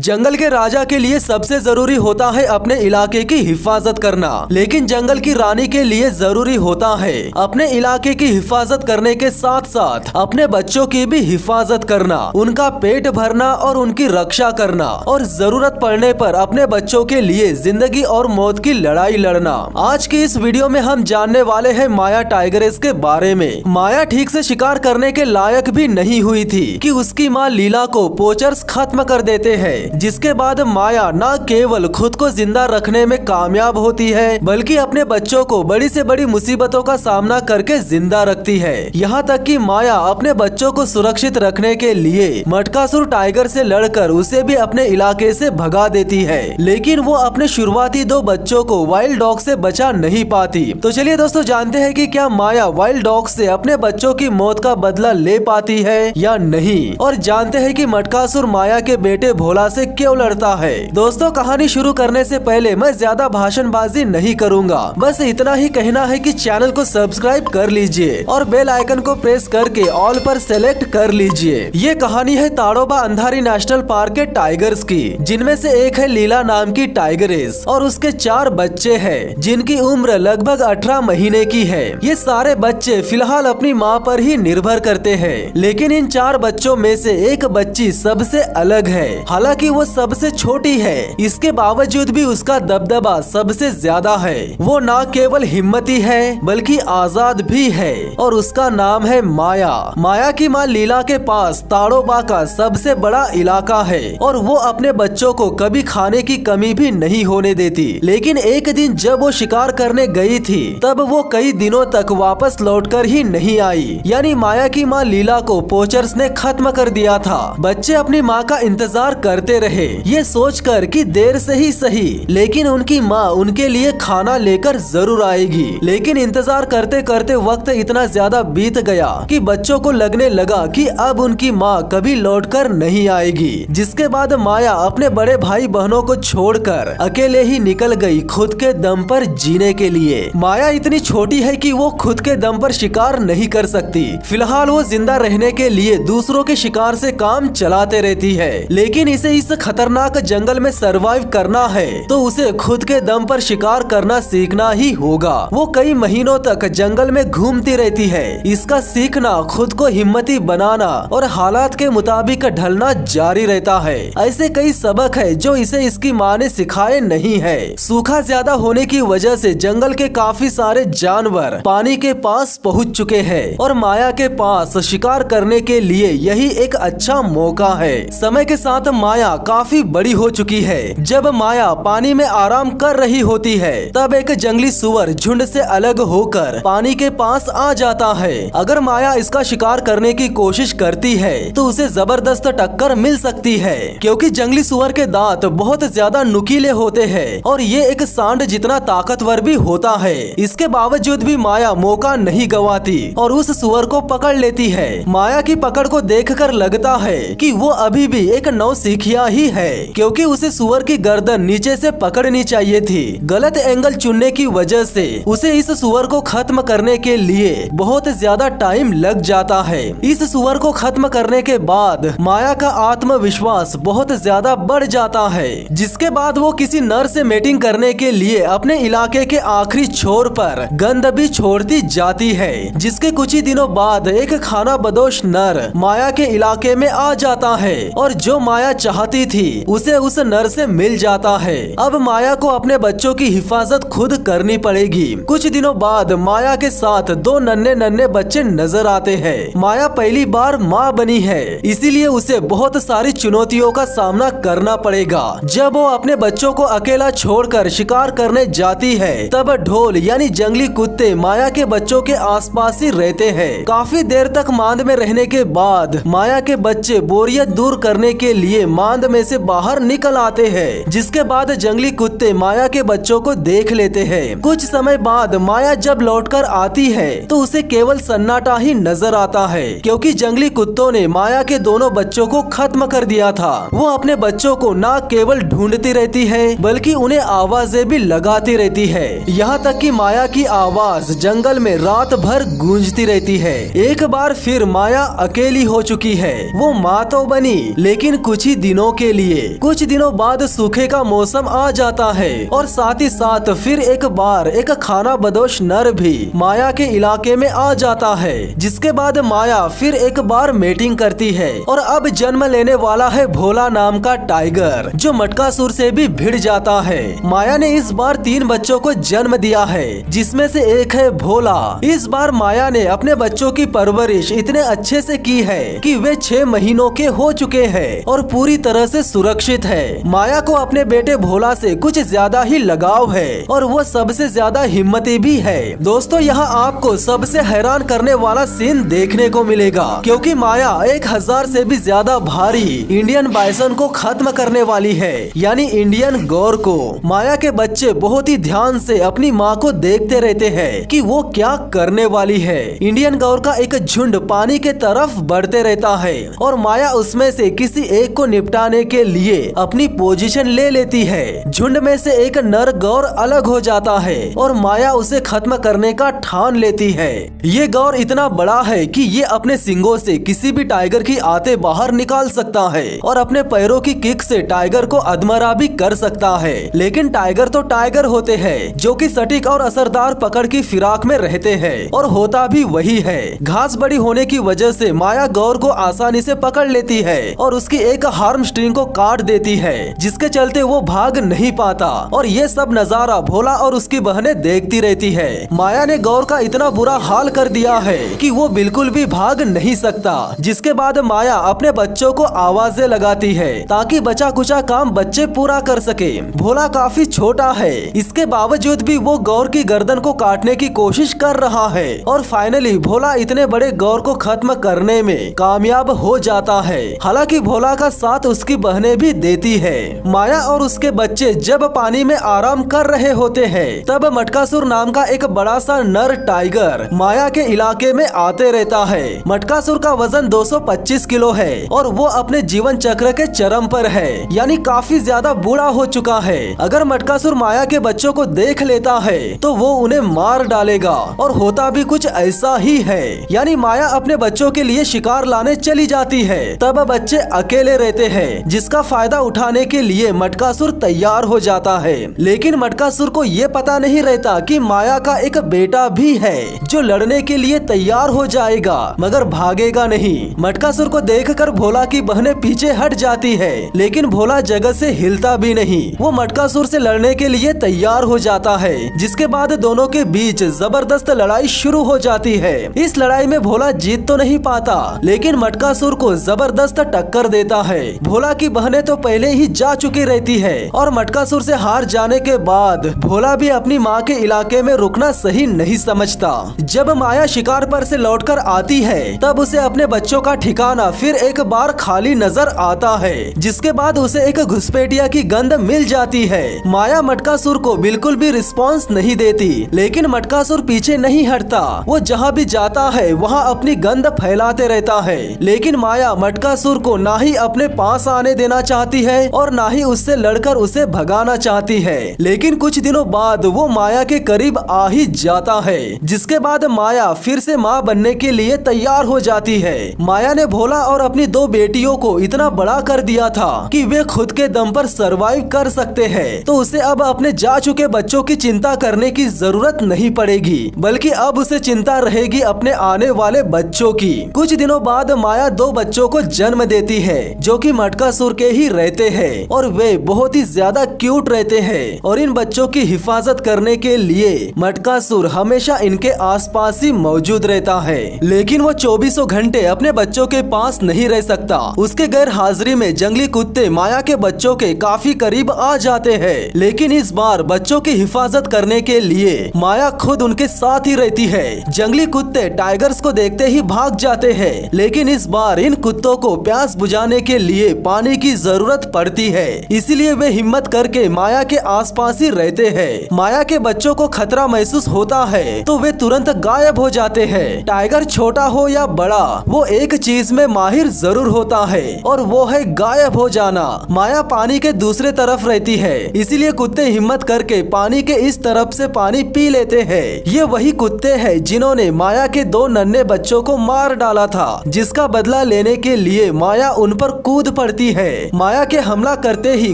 जंगल के राजा के लिए सबसे जरूरी होता है अपने इलाके की हिफाजत करना, लेकिन जंगल की रानी के लिए जरूरी होता है अपने इलाके की हिफाजत करने के साथ साथ अपने बच्चों की भी हिफाजत करना, उनका पेट भरना और उनकी रक्षा करना और जरूरत पड़ने पर अपने बच्चों के लिए जिंदगी और मौत की लड़ाई लड़ना। आज की इस वीडियो में हम जानने वाले हैं माया टाइगरेस के बारे में। माया ठीक से शिकार करने के लायक भी नहीं हुई थी कि उसकी माँ लीला को पोचर्स खत्म कर देते हैं, जिसके बाद माया न केवल खुद को जिंदा रखने में कामयाब होती है बल्कि अपने बच्चों को बड़ी से बड़ी मुसीबतों का सामना करके जिंदा रखती है। यहाँ तक कि माया अपने बच्चों को सुरक्षित रखने के लिए मटकासुर टाइगर से लड़कर उसे भी अपने इलाके से भगा देती है, लेकिन वो अपने शुरुआती 2 बच्चों को वाइल्ड डॉग से बचा नहीं पाती। तो चलिए दोस्तों जानते हैं कि क्या माया वाइल्ड डॉग से अपने बच्चों की मौत का बदला ले पाती है या नहीं, और जानते हैं कि मटकासुर माया के बेटे भोला से क्यों लड़ता है। दोस्तों कहानी शुरू करने से पहले मैं ज्यादा भाषणबाजी नहीं करूंगा, बस इतना ही कहना है कि चैनल को सब्सक्राइब कर लीजिए और बेल आइकन को प्रेस करके ऑल पर सेलेक्ट कर लीजिए। ये कहानी है ताड़ोबा अंधारी नेशनल पार्क के टाइगर्स की, जिनमें से एक है लीला नाम की टाइगरेस और उसके 4 बच्चे हैं जिनकी उम्र लगभग 18 महीने की है। ये सारे बच्चे फिलहाल अपनी माँ पर ही निर्भर करते हैं, लेकिन इन 4 बच्चों में से एक बच्ची सबसे अलग है। हालांकि वो सबसे छोटी है, इसके बावजूद भी उसका दबदबा सबसे ज्यादा है। वो न केवल हिम्मती है बल्कि आजाद भी है और उसका नाम है माया। माया की माँ लीला के पास ताड़ोबा का सबसे बड़ा इलाका है और वो अपने बच्चों को कभी खाने की कमी भी नहीं होने देती। लेकिन एक दिन जब वो शिकार करने गई थी तब वो कई दिनों तक वापस लौटकर ही नहीं आई, यानी माया की माँ लीला को पोचर्स ने खत्म कर दिया था। बच्चे अपनी माँ का इंतजार करते रहे, ये सोचकर कि देर से ही सही लेकिन उनकी माँ उनके लिए खाना लेकर जरूर आएगी। लेकिन इंतजार करते करते वक्त इतना ज्यादा बीत गया कि बच्चों को लगने लगा कि अब उनकी माँ कभी लौटकर नहीं आएगी, जिसके बाद माया अपने बड़े भाई बहनों को छोड़कर अकेले ही निकल गई खुद के दम पर जीने के लिए। माया इतनी छोटी है कि वो खुद के दम पर शिकार नहीं कर सकती। फिलहाल वो जिंदा रहने के लिए दूसरों के शिकार से काम चलाते रहती है, लेकिन इसे इस खतरनाक जंगल में सरवाइव करना है तो उसे खुद के दम पर शिकार करना सीखना ही होगा। वो कई महीनों तक जंगल में घूमती रहती है। इसका सीखना, खुद को हिम्मती बनाना और हालात के मुताबिक ढलना जारी रहता है। ऐसे कई सबक है जो इसे इसकी माँ ने सिखाए नहीं है। सूखा ज्यादा होने की वजह से जंगल के काफी सारे जानवर पानी के पास पहुँच चुके हैं और माया के पास शिकार करने के लिए यही एक अच्छा मौका है। समय के साथ माया काफी बड़ी हो चुकी है। जब माया पानी में आराम कर रही होती है तब एक जंगली सुअर झुंड से अलग होकर पानी के पास आ जाता है। अगर माया इसका शिकार करने की कोशिश करती है तो उसे जबरदस्त टक्कर मिल सकती है, क्योंकि जंगली सुअर के दांत बहुत ज्यादा नुकीले होते हैं और ये एक सांड जितना ताकतवर भी होता है। इसके बावजूद भी माया मौका नहीं गंवाती और उस सुअर को पकड़ लेती है। माया की पकड़ को देखकर लगता है कि वो अभी भी एक नौसिखिया ही है, क्योंकि उसे सुअर की गर्दन नीचे से पकड़नी चाहिए थी। गलत एंगल चुनने की वजह से उसे इस सुअर को खत्म करने के लिए बहुत ज्यादा टाइम लग जाता है। इस सुअर को खत्म करने के बाद माया का आत्मविश्वास बहुत ज्यादा बढ़ जाता है, जिसके बाद वो किसी नर से मेटिंग करने के लिए अपने इलाके के आखिरी छोर पर गंध भी छोड़ती जाती है। जिसके कुछ ही दिनों बाद एक खाना बदोश नर माया के इलाके में आ जाता है और जो माया चाहती थी उसे उस नर से मिल जाता है। अब माया को अपने बच्चों की हिफाजत खुद करनी पड़ेगी। कुछ दिनों बाद माया के साथ 2 नन्हे नन्हे बच्चे नजर आते हैं। माया पहली बार माँ बनी है, इसीलिए उसे बहुत सारी चुनौतियों का सामना करना पड़ेगा। जब वो अपने बच्चों को अकेला छोड़कर शिकार करने जाती है तब ढोल यानी जंगली कुत्ते माया के बच्चों के आसपास ही रहते हैं। काफी देर तक मांद में रहने के बाद माया के बच्चे बोरियत दूर करने के लिए मांद में से बाहर निकल आते हैं, जिसके बाद जंगली कुत्ते माया के बच्चों को देख लेते हैं। कुछ समय बाद माया जब लौटकर आती है तो उसे केवल सन्नाटा ही नजर आता है, क्योंकि जंगली कुत्तों ने माया के दोनों बच्चों को खत्म कर दिया था। वो अपने बच्चों को न केवल ढूंढती रहती है बल्कि उन्हें आवाजें भी लगाती रहती है, यहाँ तक कि माया की आवाज जंगल में रात भर गूंजती रहती है। एक बार फिर माया अकेली हो चुकी है। वो माँ तो बनी लेकिन कुछ ही दिनों दिनों के लिए। कुछ दिनों बाद सूखे का मौसम आ जाता है और साथ ही साथ फिर एक बार एक खाना बदोश नर भी माया के इलाके में आ जाता है, जिसके बाद माया फिर एक बार मेटिंग करती है और अब जन्म लेने वाला है भोला नाम का टाइगर, जो मटकासुर से भी भिड़ जाता है। माया ने इस बार 3 बच्चों को जन्म दिया है, जिसमें से एक है भोला। इस बार माया ने अपने बच्चों की परवरिश इतने अच्छे से की है कि वे 6 महीनों के हो चुके हैं और पूरी तरह से सुरक्षित है। माया को अपने बेटे भोला से कुछ ज्यादा ही लगाव है और वो सबसे ज्यादा हिम्मती भी है। दोस्तों, यहाँ आपको सबसे हैरान करने वाला सीन देखने को मिलेगा, क्योंकि माया 1000 से भी ज्यादा भारी इंडियन बाइसन को खत्म करने वाली है, यानी इंडियन गौर को। माया के बच्चे बहुत ही ध्यान से अपनी माँ को देखते रहते हैं कि वो क्या करने वाली है। इंडियन गौर का एक झुंड पानी के तरफ बढ़ते रहता है और माया उसमें से किसी एक को निपटाने के लिए अपनी पोजीशन ले लेती है। झुंड में से एक नर गौर अलग हो जाता है और माया उसे खत्म करने का ठान लेती है। ये गौर इतना बड़ा है कि ये अपने सींगों से किसी भी टाइगर की आते बाहर निकाल सकता है और अपने पैरों की किक से टाइगर को अधमरा भी कर सकता है। लेकिन टाइगर तो टाइगर होते हैं, जो कि सटीक और असरदार पकड़ की फिराक में रहते हैं और होता भी वही है। घास बड़ी होने की वजह से माया गौर को आसानी से पकड़ लेती है और उसकी एक हार्म स्ट्रिंग को काट देती है, जिसके चलते वो भाग नहीं पाता। और ये सब नजारा भोला और उसकी बहनें देखती रहती है। माया ने गौर का इतना बुरा हाल कर दिया है कि वो बिल्कुल भी भाग नहीं सकता, जिसके बाद माया अपने बच्चों को आवाजें लगाती है ताकि बचा कुचा काम बच्चे पूरा कर सके। भोला काफी छोटा है, इसके बावजूद भी वो गौर की गर्दन को काटने की कोशिश कर रहा है और फाइनली भोला इतने बड़े गौर को खत्म करने में कामयाब हो जाता है। हालांकि भोला का साथ उसकी बहनें भी देती है। माया और उसके बच्चे जब पानी में आराम कर रहे होते हैं, तब मटकासुर नाम का एक बड़ा सा नर टाइगर माया के इलाके में आते रहता है। मटकासुर का वजन 225 किलो है और वो अपने जीवन चक्र के चरम पर है, यानी काफी ज्यादा बूढ़ा हो चुका है। अगर मटकासुर माया के बच्चों को देख लेता है तो वो उन्हें मार डालेगा और होता भी कुछ ऐसा ही है। यानी माया अपने बच्चों के लिए शिकार लाने चली जाती है, तब बच्चे अकेले रहते हैं, जिसका फायदा उठाने के लिए मटकासुर तैयार हो जाता है। लेकिन मटकासुर को ये पता नहीं रहता कि माया का एक बेटा भी है जो लड़ने के लिए तैयार हो जाएगा, मगर भागेगा नहीं। मटकासुर को देखकर भोला की बहनें पीछे हट जाती है, लेकिन भोला जगह से हिलता भी नहीं। वो मटकासुर से लड़ने के लिए तैयार हो जाता है, जिसके बाद दोनों के बीच जबरदस्त लड़ाई शुरू हो जाती है। इस लड़ाई में भोला जीत तो नहीं पाता, लेकिन मटकासुर को जबरदस्त टक्कर देता है। भोला की बहनें तो पहले ही जा चुकी रहती है और मटकासुर से हार जाने के बाद भोला भी अपनी माँ के इलाके में रुकना सही नहीं समझता। जब माया शिकार पर से लौटकर आती है, तब उसे अपने बच्चों का ठिकाना फिर एक बार खाली नजर आता है, जिसके बाद उसे एक घुसपैठिया की गंध मिल जाती है। माया मटकासुर को बिल्कुल भी रिस्पॉन्स नहीं देती, लेकिन मटकासुर पीछे नहीं हटता। वो जहाँ भी जाता है वहाँ अपनी गंध फैलाते रहता है। लेकिन माया मटकासुर को ना ही अपने पास आने देना चाहती है और ना ही उससे लड़कर उसे भगाना चाहती है। लेकिन कुछ दिनों बाद वो माया के करीब आ ही जाता है, जिसके बाद माया फिर से माँ बनने के लिए तैयार हो जाती है। माया ने भोला और अपनी 2 बेटियों को इतना बड़ा कर दिया था कि वे खुद के दम पर सरवाइव कर सकते हैं, तो उसे अब अपने जा चुके बच्चों की चिंता करने की जरूरत नहीं पड़ेगी, बल्कि अब उसे चिंता रहेगी अपने आने वाले बच्चों की। कुछ दिनों बाद माया 2 बच्चों को जन्म देती है, जो कि मटकासुर के ही रहते हैं और वे बहुत ही ज्यादा क्यूट रहते हैं। और इन बच्चों की हिफाजत करने के लिए मटकासुर हमेशा इनके आसपास ही मौजूद रहता है। लेकिन वो 24 घंटे अपने बच्चों के पास नहीं रह सकता। उसके गैर हाजिरी में जंगली कुत्ते माया के बच्चों के काफी करीब आ जाते हैं। लेकिन इस बार बच्चों की हिफाजत करने के लिए माया खुद उनके साथ ही रहती है। जंगली कुत्ते टाइगर्स को देखते ही भाग जाते हैं, लेकिन इस बार इन कुत्तों को प्यास बुझाने के लिए पानी की जरूरत पड़ती है, इसीलिए वे हिम्मत करके माया के आसपास ही रहते हैं। माया के बच्चों को खतरा महसूस होता है तो वे तुरंत गायब हो जाते हैं। टाइगर छोटा हो या बड़ा, वो एक चीज में माहिर जरूर होता है और वो है गायब हो जाना। माया पानी के दूसरे तरफ रहती है, इसीलिए कुत्ते हिम्मत करके पानी के इस तरफ से पानी पी लेते हैं। ये वही कुत्ते हैं जिन्होंने माया के 2 नन्हे बच्चों को मार डाला था, जिसका बदला लेने के लिए माया उन पर कूद पड़ती करती है। माया के हमला करते ही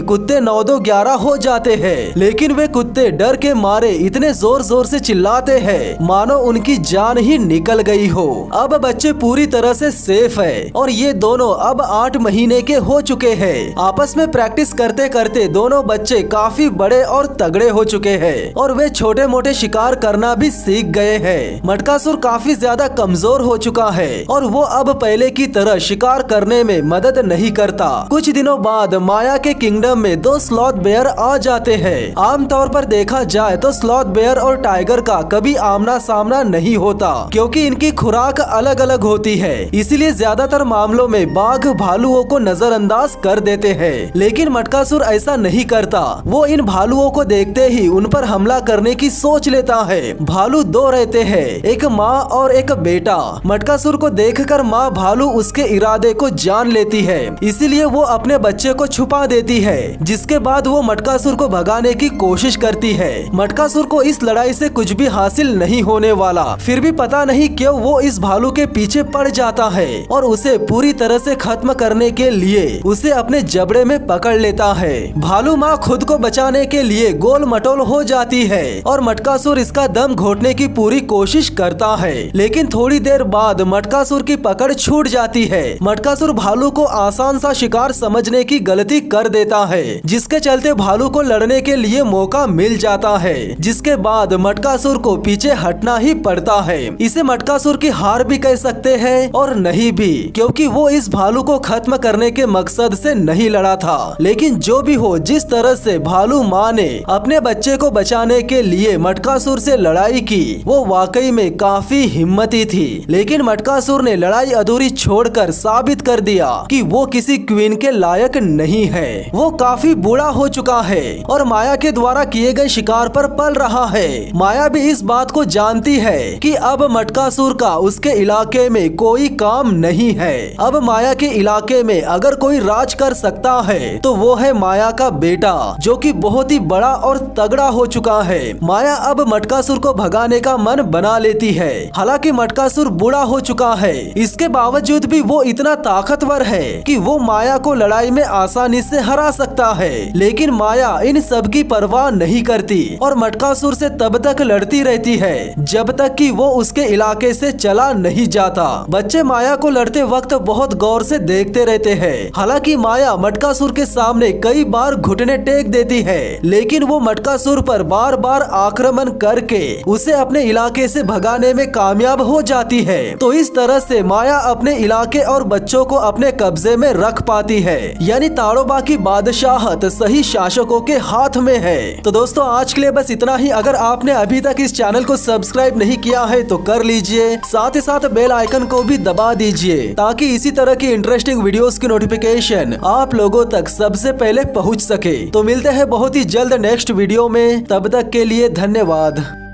कुत्ते 9-2-11 हो जाते हैं, लेकिन वे कुत्ते डर के मारे इतने जोर जोर से चिल्लाते हैं मानो उनकी जान ही निकल गई हो। अब बच्चे पूरी तरह से सेफ है और ये दोनों अब 8 महीने के हो चुके हैं। आपस में प्रैक्टिस करते करते दोनों बच्चे काफी बड़े और तगड़े हो चुके हैं और वे छोटे मोटे शिकार करना भी सीख गए हैं। मटकासुर काफी ज्यादा कमजोर हो चुका है और वो अब पहले की तरह शिकार करने में मदद नहीं करता। कुछ दिनों बाद माया के किंगडम में 2 स्लॉथ बेयर आ जाते हैं। आमतौर पर देखा जाए तो स्लॉथ बेयर और टाइगर का कभी आमना सामना नहीं होता, क्योंकि इनकी खुराक अलग अलग होती है। इसीलिए ज्यादातर मामलों में बाघ भालुओं को नजरअंदाज कर देते हैं, लेकिन मटकासुर ऐसा नहीं करता। वो इन भालुओं को देखते ही उन पर हमला करने की सोच लेता है। भालू 2 रहते हैं, एक माँ और एक बेटा। मटकासुर को देखकर माँ भालू उसके इरादे को जान लेती है, इसीलिए वो अपने बच्चे को छुपा देती है, जिसके बाद वो मटकासुर को भगाने की कोशिश करती है। मटकासुर को इस लड़ाई से कुछ भी हासिल नहीं होने वाला, फिर भी पता नहीं क्यों वो इस भालू के पीछे पड़ जाता है और उसे पूरी तरह से खत्म करने के लिए उसे अपने जबड़े में पकड़ लेता है। भालू माँ खुद को बचाने के लिए गोल मटोल हो जाती है और मटकासुर इसका दम घोटने की पूरी कोशिश करता है, लेकिन थोड़ी देर बाद मटकासुर की पकड़ छूट जाती है। मटकासुर भालू को आसान सा शिकार समझने की गलती कर देता है, जिसके चलते भालू को लड़ने के लिए मौका मिल जाता है, जिसके बाद मटकासुर को पीछे हटना ही पड़ता है। इसे मटकासुर की हार भी कह सकते हैं और नहीं भी, क्योंकि वो इस भालू को खत्म करने के मकसद से नहीं लड़ा था। लेकिन जो भी हो, जिस तरह से भालू माँ ने अपने बच्चे को बचाने के लिए मटकासुर से लड़ाई की, वो वाकई में काफी हिम्मती थी। लेकिन मटकासुर ने लड़ाई अधूरी छोड़कर साबित कर दिया कि वो किसी क्वीन के लायक नहीं है। वो काफी बूढ़ा हो चुका है और माया के द्वारा किए गए शिकार पर पल रहा है। माया भी इस बात को जानती है कि अब मटकासुर का उसके इलाके में कोई काम नहीं है। अब माया के इलाके में अगर कोई राज कर सकता है तो वो है माया का बेटा, जो कि बहुत ही बड़ा और तगड़ा हो चुका है। माया अब मटकासुर को भगाने का मन बना लेती है। हालांकि मटकासुर बूढ़ा हो चुका है, इसके बावजूद भी वो इतना ताकतवर है कि वो माया को लड़ाई में आसानी से हरा सकता है। लेकिन माया इन सब की परवाह नहीं करती और मटकासुर से तब तक लड़ती रहती है जब तक कि वो उसके इलाके से चला नहीं जाता। बच्चे माया को लड़ते वक्त बहुत गौर से देखते रहते हैं। हालांकि माया मटकासुर के सामने कई बार घुटने टेक देती है, लेकिन वो मटकासुर पर बार बार आक्रमण करके उसे अपने इलाके से भगाने में कामयाब हो जाती है। तो इस तरह से माया अपने इलाके और बच्चों को अपने कब्जे में रख पाती है, यानी ताड़ोबा की बादशाहत सही शासकों के हाथ में है। तो दोस्तों, आज के लिए बस इतना ही। अगर आपने अभी तक इस चैनल को सब्सक्राइब नहीं किया है तो कर लीजिए, साथ ही साथ बेल आइकन को भी दबा दीजिए, ताकि इसी तरह की इंटरेस्टिंग वीडियोस की नोटिफिकेशन आप लोगों तक सबसे पहले पहुंच सके। तो मिलते हैं बहुत ही जल्द नेक्स्ट वीडियो में, तब तक के लिए धन्यवाद।